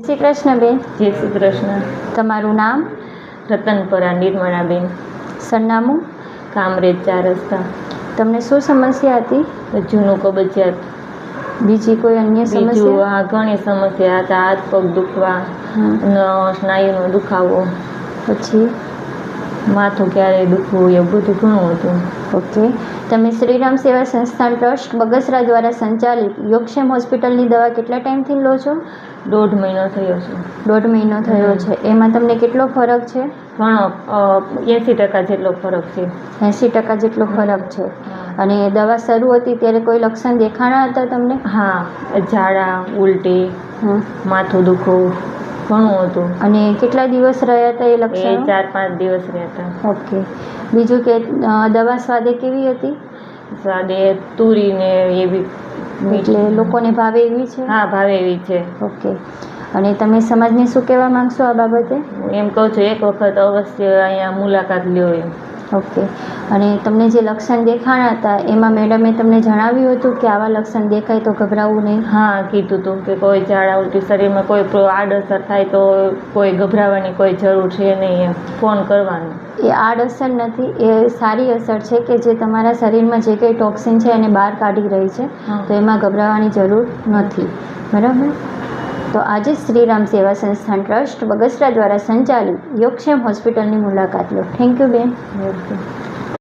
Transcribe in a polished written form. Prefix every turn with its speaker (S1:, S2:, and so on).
S1: શ્રી કૃષ્ણ બેન.
S2: જય શ્રી કૃષ્ણ.
S1: તમારું નામ?
S2: રતનપરા નિર્મળાબેન.
S1: સરનામું?
S2: કામરેજ 4 રસ્તા.
S1: તમને શું સમસ્યા હતી?
S2: જૂનું કબજિયાત.
S1: બીજી કોઈ અન્ય
S2: બીજું
S1: સમસ્યા?
S2: ઘણી સમસ્યા હતા. હાથ પગ દુખવા, સ્નાયુનો દુખાવો,
S1: પછી
S2: માથું ક્યારેય દુખવું, એવું બધું ઘણું હતું.
S1: ઓકે. તમે શ્રીરામ સેવા સંસ્થાન ટ્રસ્ટ બગસરા દ્વારા સંચાલિત યોગક્ષેમ હોસ્પિટલની દવા કેટલા ટાઈમથી લો છો?
S2: 1.5 મહિનો થયો છે.
S1: 1.5 મહિનો થયો છે. એમાં તમને કેટલો ફરક છે?
S2: ઘણો 80% જેટલો ફરક છે.
S1: 80% જેટલો ફરક છે. અને દવા શરૂ હતી ત્યારે કોઈ લક્ષણ દેખાણા હતા તમને?
S2: હા, ઝાડા, ઉલટી, માથું દુખવું ઘણું હતું.
S1: અને કેટલા દિવસ રહ્યા હતા એ લક્ષણ?
S2: 4-5 દિવસ રહ્યા હતા.
S1: ઓકે. બીજું કે દવા સ્વાદે કેવી હતી?
S2: સ્વાદે તુરીને એવી.
S1: એટલે લોકોને ભાવે એવી છે?
S2: હા, ભાવે એવી છે.
S1: ઓકે. અને તમે સમાજને શું કહેવા માંગશો આ બાબતે?
S2: એમ કહું છું, એક વખત અવશ્ય અહીંયા મુલાકાત લ્યો એમ.
S1: ઓકે. અને તમને જે લક્ષણ દેખાણા હતા એમાં મેડમે તમને જણાવ્યું હતું કે આવા લક્ષણ દેખાય તો ગભરાવું નહીં?
S2: હા, કીધું હતું કે કોઈ ઝાડા ઉલટી શરીરમાં કોઈ આડઅસર થાય તો કોઈ ગભરાવાની કોઈ જરૂર છે નહીં, એમ ફોન કરવાનો.
S1: એ આડઅસર નથી, એ સારી અસર છે કે જે તમારા શરીરમાં જે કંઈ ટોક્સિન છે એને બહાર કાઢી રહી છે. તો એમાં ગભરાવાની જરૂર નથી. બરાબર. તો આજે શ્રીરામ સેવા સંસ્થાન ટ્રસ્ટ બગસરા દ્વારા સંચાલિત યોગક્ષેમ હોસ્પિટલની મુલાકાત લો. થેન્ક યુ બેન.
S2: વેલકમ.